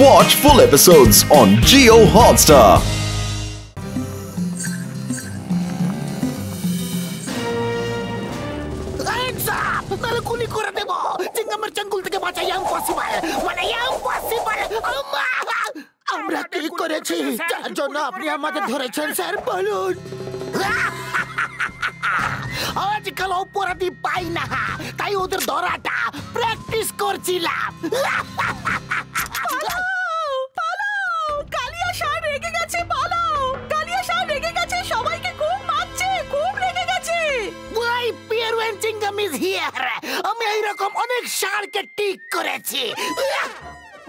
Watch full episodes on Jio Hotstar. Hands up! Nalukuli ko rin mo! Tingnan mercanggul থেকে বাঁচা yang possible! মানে yang possible! আমরা কি করেছি? যার জন্য আপনি আমাদের ধরেছেন স্যার বলুন! আজকাল অপরাধী পাই না তাই ওদের ধরাটা প্র্যাকটিস করছিলাম। কালিয়া শাহ রেগে গেছে, পালাও! কালিয়া শাহ রেগে গেছে, সবাইকে খুব মারছে, খুব রেগে গেছে। Why Pierre and Chingam is here? আমি এইরকম অনেক ষাঁড়কে ঠিক করেছি।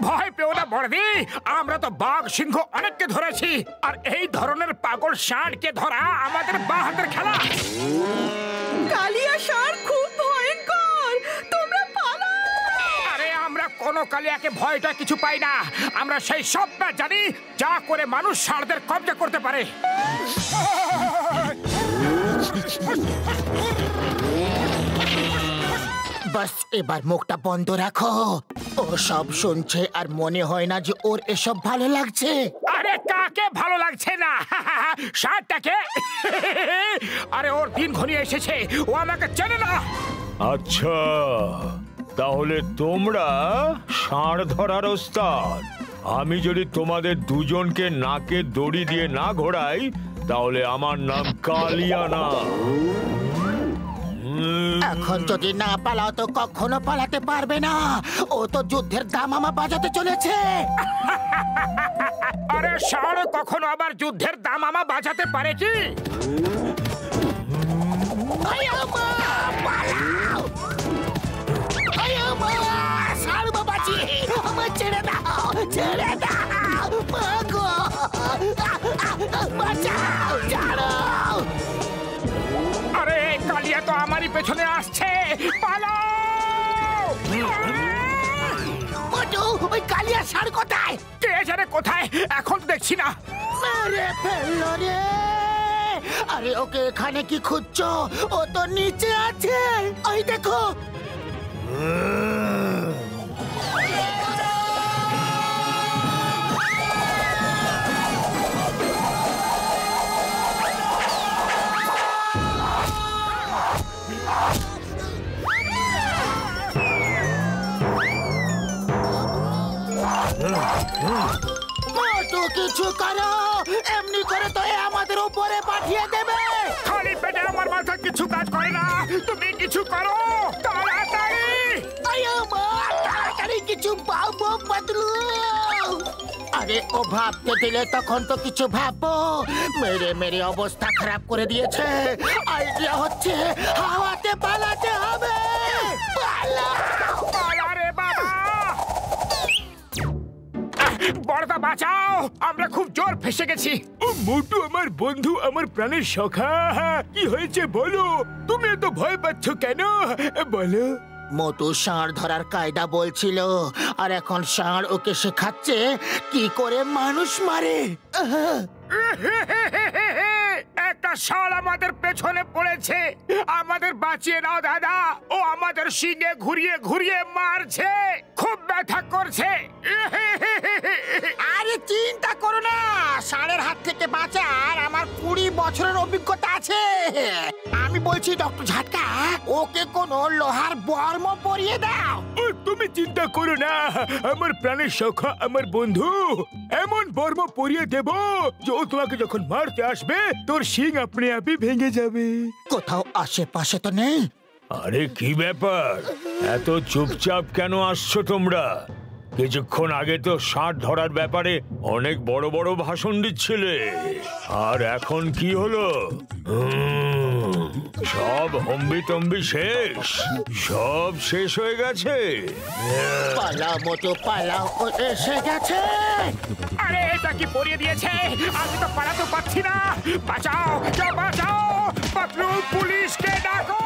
ভয় পেও না বড়দি, আমরা তো বাঘ সিংহ অনেককে ধরেছি, আর এই ধরনের পাগল ষাঁড়কে ধরা আমাদের বাহাতের খেলা। কালিয়া শাহ খুব ভয়ঙ্কর, তোমরা পালাও! আরে আমরা কোনো কালিয়াকে ভয়টা কিছু পাই না, আমরা সেই সবটা জানি যা করে মানুষ ষাঁড়দের কবজা করতে পারে। বাস এবার মুখটা বন্ধ রাখো। ও সব শুনছে আর মনে হয় না যে ওর এসব ভালো লাগছে। আরে কাকে ভালো লাগছে না? ষাঁড়টাকে? আরে ওর দিন ঘনিয়ে এসেছে, ও আমাকে চেনে না। আচ্ছা, তাহলে তোমরা ষাঁড় ধরার ওস্তাদ। আমি যদি তোমাদের দুজনকে নাকে দড়ি দিয়ে না ঘোরাই তাহলে আমার নাম কালিয়া না। এখন যদি না পালাও তো কখনো পালাতে পারবে না। ও তো যুদ্ধের দামামা বাজাতে চলেছে। আরে ষাঁড় কখনো আবার যুদ্ধের দামামা বাজাতে পারে কি? ষাঁড় বাবাজি, আমার ছেড়ে দাও, ছেড়ে দাও, মাগো, বাঁচাও, ছাড়ো। আরে কালিয়া তো আমারই পেছনে আসছে, পালাও! মোটু, ওই কালিয়া ষাঁড় কোথায়? কে জানে কোথায়, এখন তো দেখছি না। মেরে ফেললো রে! আরে ওকে এখানে কি খুঁজছো? ও তো নিচে আছে, ওই দেখো। মোটু কিছু করো, এমনি করে তো এ আমাদের উপরে পাঠিয়ে দেবে। খালি পেটে আমার মাথা কিছু কাজ করে না, তুমি কিছু করো তাড়াতাড়ি। তাড়াতাড়ি কিছু ভাবো বদলু। আরে ও ভাবতে দিলে তখন তো কিছু ভাববো। মেরে মেরে অবস্থা খারাপ করে দিয়েছে। আইডিয়া হচ্ছে হাওয়াতে পালাতে হবে। পালা রে বাবা! বড়দা বাঁচাও, আমরা খুব জোর ফেসে গেছি। ও মোটু আমার বন্ধু, আমার প্রাণের সখা, কি হয়েছে বলো? তুমি এত ভয় পাচ্ছ কেন বলো? মোটু ষাঁড় ধরার কায়দা বলছিল, আর এখন ষাঁড় ওকে শেখাচ্ছে কি করে মানুষ মারে। একটা ষাঁড় আমাদের পেছনে পড়েছে, আমাদের বাঁচিয়ে নাও দাদা। ও আমাদের শিঙে ঘুরিয়ে ঘুরিয়ে মারছে, খুব ব্যথা করছে। আরে চিন্তা করো না, ষাঁড়ের হাত থেকে বাঁচার আমার 20 বছরের অভিজ্ঞতা আছে। আমি বলছি ডক্টর ঝাটকা, ওকে কোনো লোহার বর্ম পরিয়ে দাও। তুমি চিন্তা করো না আমার প্রাণের সখা, আমার বন্ধু, এমন বর্ম পরিয়ে দেব যে ও তোমাকে যখন মারতে আসবে তোর শিং আপনি আপনি ভেঙে যাবে। কোথাও আশেপাশে তো নেই। আরে কি ব্যাপার, এত চুপচাপ কেন আসছো তোমরা? কিছুক্ষণ আগে তো ষাঁড় ধরার ব্যাপারে অনেক বড় বড় ভাষণ দিচ্ছিলে, আর এখন কি হলো? সব হম্বি তম্বি শেষ, সব শেষ হয়ে গেছে। পালাও মোটু পালাও, ও এসে গেছে। আরে এটা কি পরিয়ে দিয়েছে, আমি তো পালাতে পারছি না। বাঁচাও, কেউ বাঁচাও, পাতলু পুলিশকে ডাকো।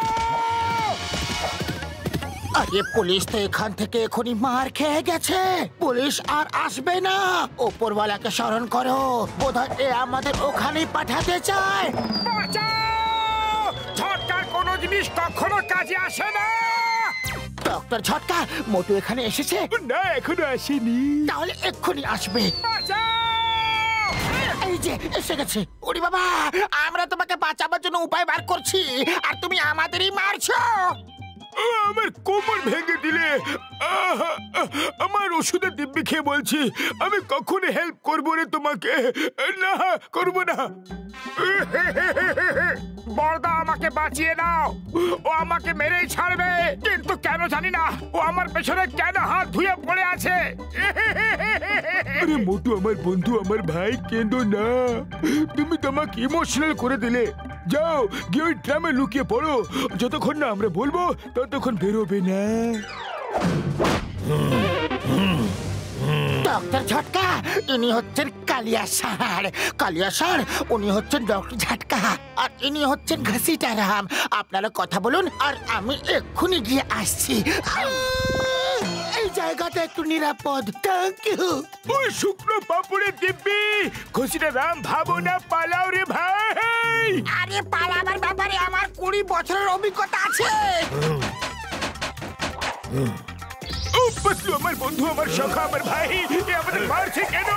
আরে পুলিশ তো এখান থেকে এখনই মার খেয়ে গেছে, পুলিশ আর আসবে না। ওপরওয়ালাকে স্মরণ করো, বোধহয় এ আমাদের ওখানেই পাঠাতে চায়। বাঁচাও, ঝটকার কোনো জিনিস কখনো কাজে আসে না। ডক্টর ঝটকা, মোটু এখানে এসেছে? না, এখনো আসেনি। তাহলে এক্ষুনি আসবে। এই যে এসে গেছে। ওরে বাবা, আমরা তোমাকে বাঁচাবার জন্য উপায় বার করছি আর তুমি আমাদেরই মারছো। আমার কোমর ভেঙে দিলে। আমার ওষুধের দিব্যি খেয়ে বলছি, আমি কখনো হেল্প করবো রে তোমাকে। না, করবো না। বড়দা, আমাকে বাঁচিয়ে নাও। ও আমাকে মেরেই ছাড়বে, কিন্তু কেন জানি না ও আমার পেছনে কেন হাত ধুয়ে পড়ে আছে। আরে মোটু, আমার বন্ধু, আমার ভাই, কেঁদো না। তুমি তোমাকে ইমোশনাল করে দিলে। যাও গিয়ে ওই ড্রামে লুকিয়ে পড়ো। যতক্ষণ না আমরা বলবো ততক্ষণ বেরোবে না। ডক্টর ঝটকা, ইনি হচ্ছেন কালিয়া ষাঁড়। কালিয়া ষাঁড়, উনি হচ্ছেন ডক্টর ঝটকা, আর ইনি হচ্ছেন ঘসিটারাম। আপনারা কথা বলুন আর আমি এক্ষুনি গিয়ে আসছি। এই জায়গাটা একটু নিরাপদ। Thank you. ওই শুকনো পাপড়ের দিব্যি, ঘসিটারাম, ভাবো না, পালাও রে ভাই। আরে পালাবার ব্যাপারে আমার 20 বছরের অভিজ্ঞতা আছে। আমার বন্ধু, আমার সখা, আমার ভাই, আমাদের মারছে কেন?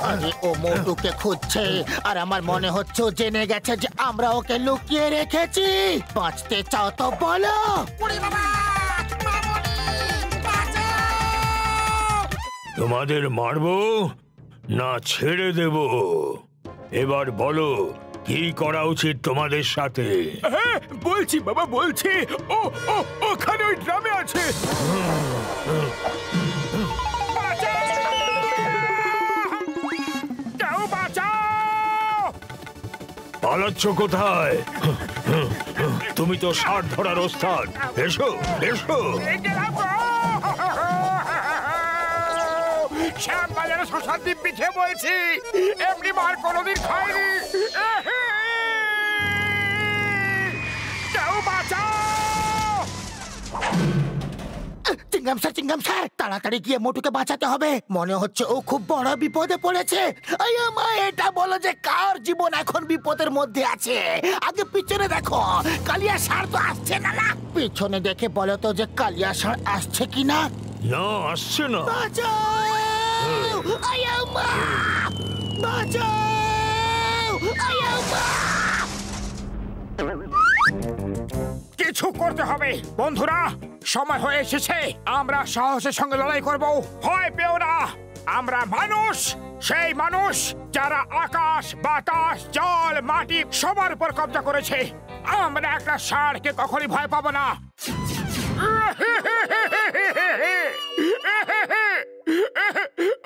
আরে ও মোটুকে খুঁজছে, আর আমার মনে হচ্ছে ও জেনে গেছে যে আমরা ওকে লুকিয়ে রেখেছি। বাঁচতে চাও তো বলো। তোমাদের মারবো না ছেড়ে দেব? এবার বলো, কি করা উচিত তোমাদের সাথে? হ্যাঁ, বলছি বাবা, বলছি। ও ও ওখানে ওই ড্রামে আছে। কেউ বাঁচাও! পালাচ্ছ কোথায়? তুমি তো ষাঁড় ধরার ওস্তাদ। এসো, এসো। শ্যামবাজারে শশার দিব্যি খেয়ে বলছি, এমনি মার কোনোদিন খাইনি। কেউ বাঁচাও! চিঙ্গাম স্যার, তাড়াতাড়ি গিয়ে মোটুকে বাঁচাতে হবে। মনে হচ্ছে ও খুব বড় বিপদে পড়েছে। মা, এটা বলো যে কার জীবন এখন বিপদের মধ্যে আছে? আগে পিছনে দেখো, কালিয়া ষাঁড় তো আসছে না। না, পিছনে দেখে বলো তো যে কালিয়া ষাঁড় আসছে কিনা। না, আসছে না। বাঁচাও! মা, বাঁচাও! মা! কিছু করতে হবে বন্ধুরা, সময় হয়ে এসেছে। আমরা সাহসের সঙ্গে লড়াই করব। ভয় পেও না, আমরা মানুষ, সেই মানুষ যারা আকাশ, বাতাস, জল, মাটি সবার উপর কব্জা করেছে। আমরা একটা ষাঁড়কে কখনই ভয় পাবো না।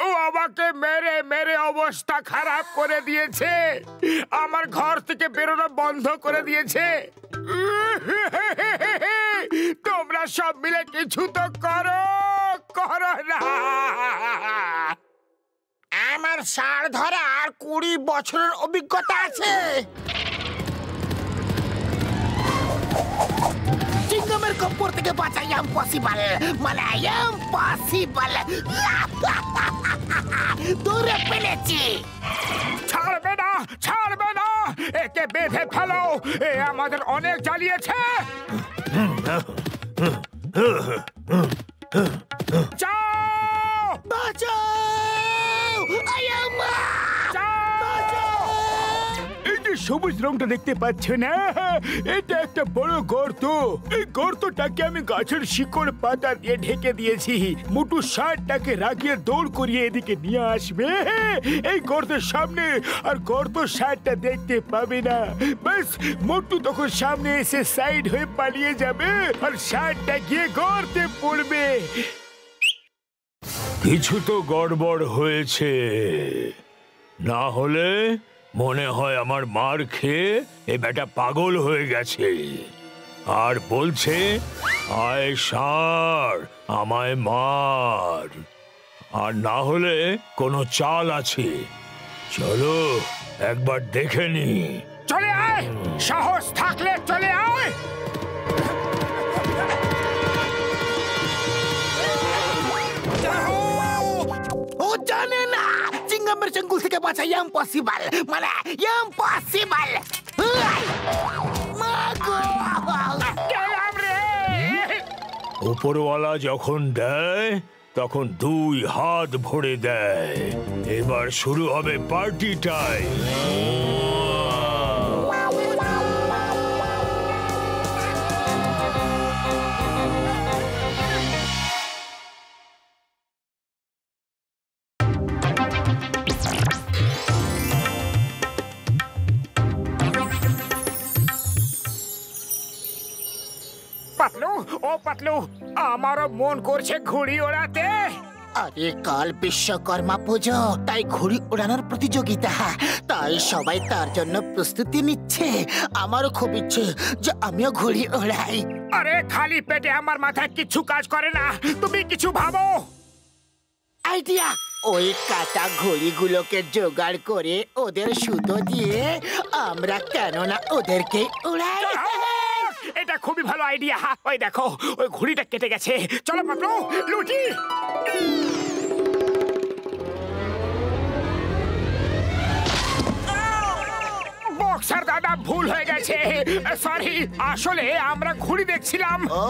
ও আমাকে মেরে মেরে অবস্থা খারাপ করে দিয়েছে। আমার ঘর থেকে বেরোনো বন্ধ করে দিয়েছে। তোমরা সব মিলে কিছু তো করো, করো না। আমার ষাঁড় ধরার 20 বছরের অভিজ্ঞতা আছে। চিঙ্গামের কপ্পর থেকে বাঁচা ইম্পসিবল, মানে ইম্পসিবল। দূরে ফেলেছি। ছাড়বে না, ছাড়বে না, একে বেঁধে ফেলো। এ আমাদের অনেক জ্বালিয়েছে। যাও, বাঁচাও! মা! এই যে সবুজ রংটা দেখতে পাচ্ছ না, এটা একটা বড় গর্ত। এই গর্তটাকে আমি গাছের শিকড় পাতা দিয়ে ঢেকে দিয়েছি। মোটু ষাঁড়টাকে রাগিয়ে দৌড় করিয়ে এদিকে নিয়ে আসবে এই গর্তের সামনে, আর গর্ত ষাঁড়টা দেখতে পাবে না। ব্যাস, মোটু তখন সামনে এসে সাইড হয়ে পালিয়ে যাবে, আর ষাঁড়টা গিয়ে গর্তে পড়বে। কিছু তো গড়বড় হয়েছে, না হলে মনে হয় আমার মার খেয়ে এ বেটা পাগল হয়ে গেছে আর বলছে, আয় ষাঁড়, আমায় মার। আর না হলে কোনো চাল আছে, চলো একবার দেখে নি। চলে আয়, সাহস থাকলে চলে আয়। ও জানে না চিঙ্গামের চেঙ্গুল থেকে বাঁচা ইম্পসিবল, মানে ইম্পসিবল। গেলাম রে। উপরওয়ালা যখন দেয় তখন 2 হাত ভরে দেয়। এবার শুরু হবে পার্টি টাইম। পাতলু, ও পাতলু, আমারও মন করছে ঘুড়ি ওড়াতে। আরে কাল বিশ্বকর্মা পুজো, তাই ঘুড়ি ওড়ানোর প্রতিযোগিতা, তাই সবাই তার জন্য প্রস্তুতি নিচ্ছে। আমারও খুব ইচ্ছে যে আমিও ঘুড়ি ওড়াই। আরে খালি পেটে আমার মাথায় কিছু কাজ করে না, তুমি কিছু ভাবো। আইডিয়া, ওই কাটা ঘড়িগুলোকে জোগাড় করে ওদের সুতো দিয়ে আমরা কেননা ওদেরকে উড়াই। এটা খুবই ভালো আইডিয়া। ওই দেখো, ওই ঘুড়িটা কেটে গেছে। চলো পাতলু, লুটি। বক্সার দাদা, ভুল হয়ে গেছে, সরি। আসলে আমরা ঘুড়ি দেখছিলাম। ও,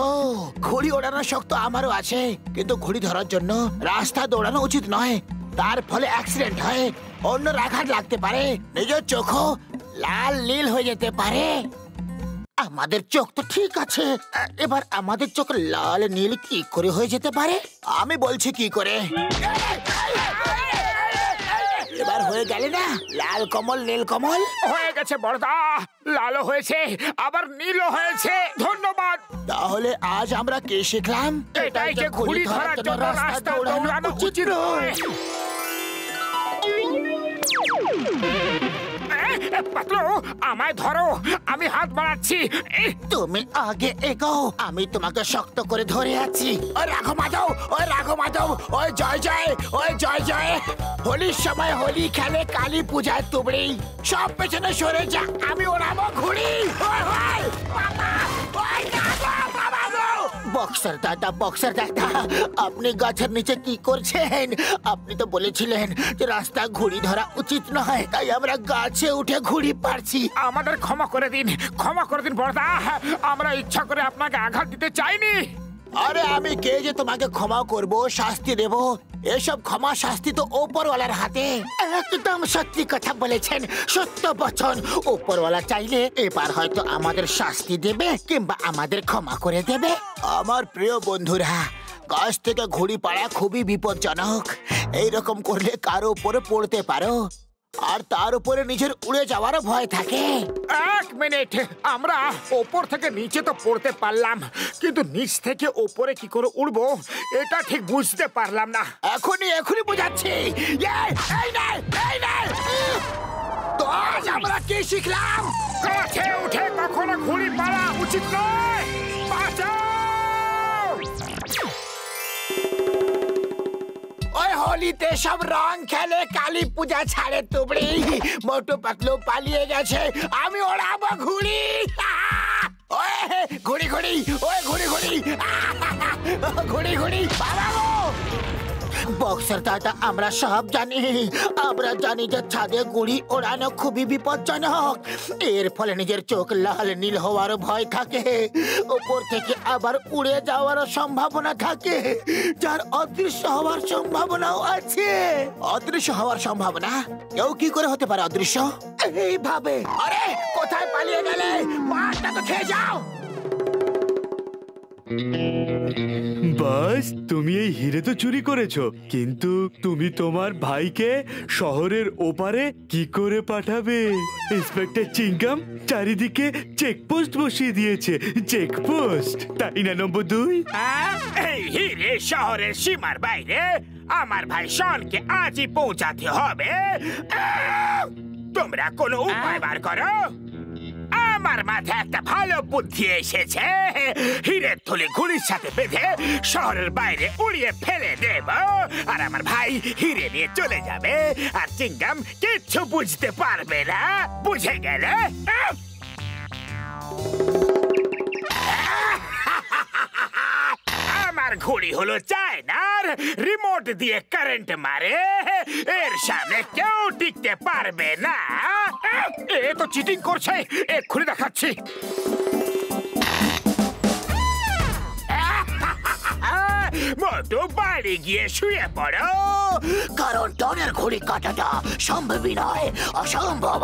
ঘুড়ি ওড়ানোর শখ তো আমারও আছে, কিন্তু ঘুড়ি ধরার জন্য রাস্তা দৌড়ানো উচিত নয়। তার ফলে অ্যাক্সিডেন্ট হয়, অন্য আঘাত লাগতে পারে, নিজের চোখও লাল নীল হয়ে যেতে পারে। আমাদের চোখ তো ঠিক আছে, এবার আমাদের চোখ লাল নীল কি করে হয়ে যেতে পারে? আমি বলছি কি করে। এবার হয়ে গেলে না লাল কমল নীল কমল? হয়ে গেছে বড়দা, লালও হয়েছে আবার নীলও হয়েছে। ধন্যবাদ। তাহলে আজ আমরা কি শিখলাম? এটাই যে ঘুড়ি ধরার জন্য রাস্তা দৌড়ানো উচিত নয়। পাতলু, আমায় ধরো, আমি হাত বাড়াচ্ছি। তুমি আগে এগোও, আমি তোমাকে শক্ত করে ধরে আছি। ওই রাঘো মাধব, ওই রাঘো মাধব, ওই জয় জয়, ওই জয় জয়। হোলির সময় হোলি খেলে, কালী পূজায় তুবড়ি। সব পেছনে সরে যা, আমি ওড়াবো ঘুড়ি। বক্সার দাদা, বক্সার দাদা, আপনি গাছের নিচে কি করছেন? আপনি তো বলেছিলেন যে রাস্তা ঘুড়ি ধরা উচিত নয়, তাই আমরা গাছে উঠে ঘুড়ি পারছি। আমাদের ক্ষমা করে দিন, ক্ষমা করে দিন বড়দা, আমরা ইচ্ছা করে আপনাকে আঘাত দিতে চাইনি। আরে আমি কে যে তোমাকে ক্ষমা করব, শাস্তি দেব? এসব ক্ষমা শাস্তি তো ওপরওয়ালার হাতে। একদম সত্যি কথা বলেছেন, সত্য বচন। ওপরওয়ালা চাইলে এবার হয়তো আমাদের শাস্তি দেবে কিংবা আমাদের ক্ষমা করে দেবে। আমার প্রিয় বন্ধুরা, গাছ থেকে ঘুড়ি পাড়া খুবই বিপজ্জনক। এইরকম করলে কারো উপরে পড়তে পারো, আর তার উপরে নিজের উড়ে যাওয়ারও ভয় থাকে। 1 মিনিট, আমরা ওপর থেকে নিচে তো পড়তে পারলাম, কিন্তু নিচ থেকে ওপরে কি করে উড়বো এটা ঠিক বুঝতে পারলাম না। এখনই বোঝাচ্ছি। এই নে, এই নে। তো আজ আমরা কি শিখলাম? গাছে উঠে কখনো ঘুড়ি পাড়া উচিত নয়। বাঁচাও! ওই হোলিতে সব রং খেলে, কালী পূজা ছাড়ে তুবড়ি। মোটু পাতলু পালিয়ে গেছে, আমি ওড়াবো ঘুড়ি। ওই ঘুড়ি ঘুড়ি, ওই ঘুড়ি ঘুড়ি, ঘুড়ি ঘুড়ি পালাবো। বক্সার দাদা, আমরা সব জানি। আমরা জানি যে ছাদে গুড়ি ওড়ানো খুবই বিপজ্জনক। এর ফলে নিজের চোখ লাল নীল হওয়ারও ভয় থাকে, উপর থেকে আবার উড়ে যাওয়ারও সম্ভাবনা থাকে, যার অদৃশ্য হওয়ার সম্ভাবনাও আছে। অদৃশ্য হওয়ার সম্ভাবনা কেউ কি করে হতে পারে অদৃশ্য? এইভাবে। আরে কোথায় পালিয়ে গেলে? মারটা তো খেয়ে যাও। বাস, তুমি এই হিরে তো চুরি করেছো, কিন্তু তুমি তোমার ভাইকে শহরের ওপারে কি করে পাঠাবে? ইন্সপেক্টর চিংগাম চারিদিকে চেকপোস্ট বসিয়ে দিয়েছে। চেকপোস্ট, তাই না নম্বর 2? এই হিরে শহরের সীমার বাইরে আমার ভাই শনকে আজই পৌঁছাতে হবে। তোমরা কোনো উপায় বার করো। আমার মাথায় একটা ভালো বুদ্ধি এসেছে। হিরের থলি ঘুড়ির সাথে বেঁধে শহরের বাইরে উড়িয়ে ফেলে দেব, আর আমার ভাই হিরে নিয়ে চলে যাবে, আর চিংগাম কিচ্ছু বুঝতে পারবে না। বুঝে গেলে? আমার ঘুড়ি হলো চায়নার, রিমোট দিয়ে কারেন্ট মারে, এর সামনে কেউ টিকতে পারবে না। এ তো চিটিং করছে, এক্ষুনি দেখাচ্ছি। মোটু বাড়ি গিয়ে শুয়ে পড়ো। কারণ টনের ঘড়ি কাটাটা সম্ভবই নয়, অসম্ভব।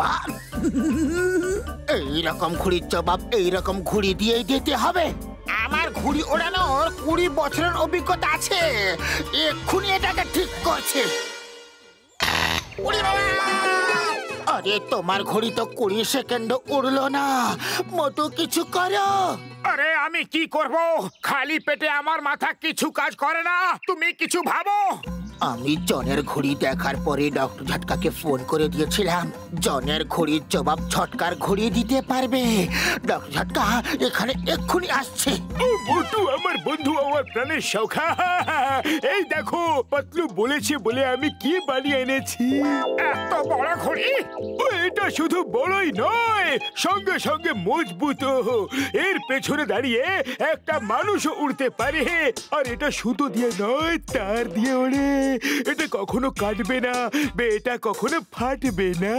এইরকম ঘুড়ির জবাব এইরকম ঘুড়ি দিয়েই দিতে হবে। আমার ঘুড়ি ওড়ানোর 20 বছরের অভিজ্ঞতা আছে। এক্ষুনি এটাকে ঠিক করছে। আরে তোমার ঘড়ি তো 20 সেকেন্ড উড়লো না। মোটু কিছু করো। আরে আমি কি করব? খালি পেটে আমার মাথা কিছু কাজ করে না। তুমি কিছু ভাবো। আমি জনের ঘড়ি দেখার পরে ডক্টর ঝটকাকে ফোন করে দিয়েছিলাম। জনের ঘড়ির জবাব ঝটকার ঘড়ি দিতে পারবে। ডক্টর ঝটকা এখানে এক্ষুনি আসছে। ও মোটু আমার বন্ধু, আমার প্রাণের সখা। এই দেখো, পাতলু বলেছে বলে আমি কি বানিয়ে এনেছি। এত বড় ঘড়ি? এটা শুধু বড়ই নয়, সঙ্গে সঙ্গে মজবুত। এর পেছনে দাঁড়িয়ে একটা মানুষও উড়তে পারে। আর এটা সুতো দিয়ে নয়, তার দিয়ে ওড়ে। এটা কখনো কাটবে না, এটা কখনো ফাটবে না।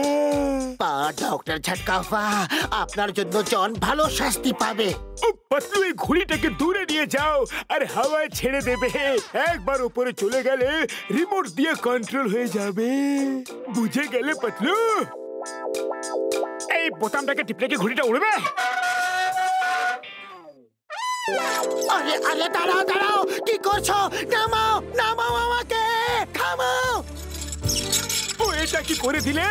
ডক্টর ঝটকা, আপনার জন্য জন ভালো শাস্তি পাবে। পাতলু, এই ঘুড়িটাকে দূরে নিয়ে যাও আর হাওয়ায় ছেড়ে দেবে। একবার উপরে চলে গেলে রিমোট দিয়ে কন্ট্রোল হয়ে যাবে। বুঝে গেলে পাতলু? এই বোতামটাকে টিপলে কি ঘুড়িটা উড়বে? আরে আরে দাঁড়াও দাঁড়াও, কি করছো? নামাও নামাও আমাকে, থামাও। ও এটা কি করে দিলে?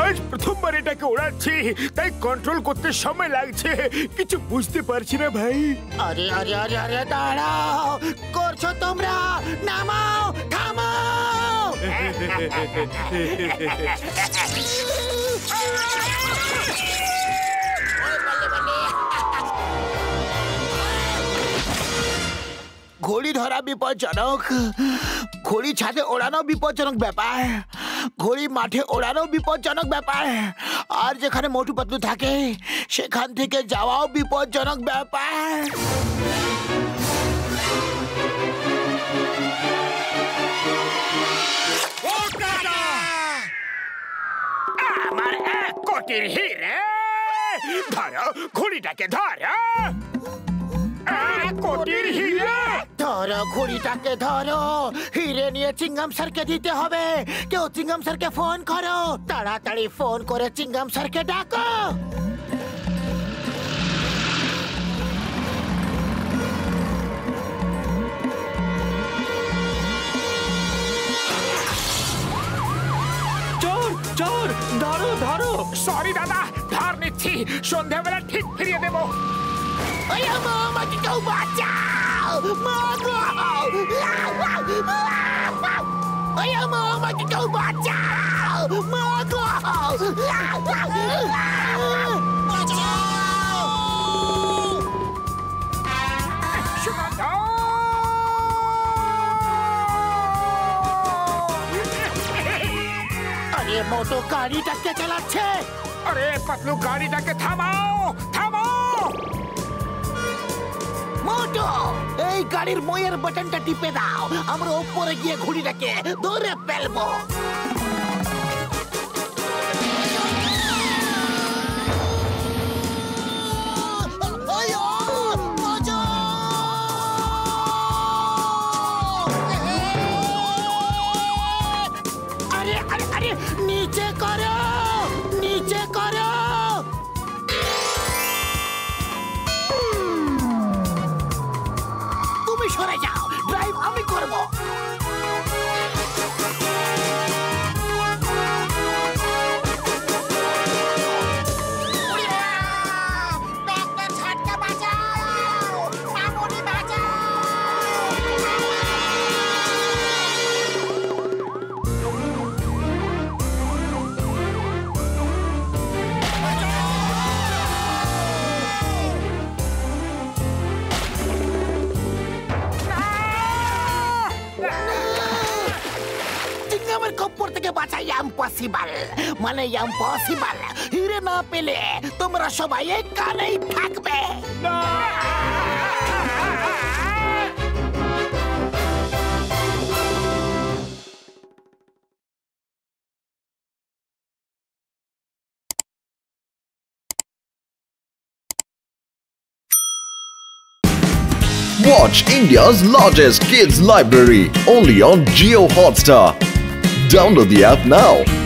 আজ প্রথমবার এটাকে ওড়াচ্ছি, তাই কন্ট্রোল করতে সময় লাগছে। কিছু বুঝতে পারছি না ভাই। আরে আরে আরে আরে দাঁড়াও, করছো তোমরা? নামাও, থামাও। ঘড়ি ধরা বিপজ্জনক, ঘড়ি ছাদে ওড়ানো বিপজ্জনক ব্যাপার, ঘড়ি মাঠে ওড়ানো বিপজ্জনক ব্যাপার, আর যেখানে মোটু পাতলু থাকে সেখান থেকে যাওয়াও বিপজ্জনক ব্যাপার। আমার 1 কোটির হিরে, ধরো ঘড়িটাকে, ধরো। 1 কোটির হিরে, ধরো ঘড়িটাকে, ধরো। হিরে নিয়ে চিংগাম স্যারকে দিতে হবে। কেউ চিংগাম স্যারকে ফোন করো, তাড়াতাড়ি ফোন করে চিংগাম স্যারকে ডাকো। চোর চোর, ধরো ধরো। সরি দাদা, ধার নিচ্ছি, সন্ধ্যাবেলা ঠিক ফিরিয়ে দেবো। ওই আমাকে কেউ বাঁচাও, মাগো। ওই আমাকে কেউ বাঁচাও, মাগো। আরে মোটো গাড়িটাকে চালাচ্ছে। আরে পাতলু, গাড়িটাকে থামাও, থামাও। মোটো, এই গাড়ির ময়ের বাটনটা টিপে দাও। আমরা উপরে গিয়ে ঘুড়িটাকে ধরে ফেলবো। আরে আরে আরে, নিচে করো, নিচে করো। তুমি সরে যাও, ড্রাইভ আমি করব। চিংগামের খপ্পর থেকে বাঁচা ইম্পসিবল, মানে ইম্পসিবল। হিরে না পেলে তোমরা সবাই এখানেই থাকবে। Watch India's largest kids library only on Jio Hotstar. Download the app now.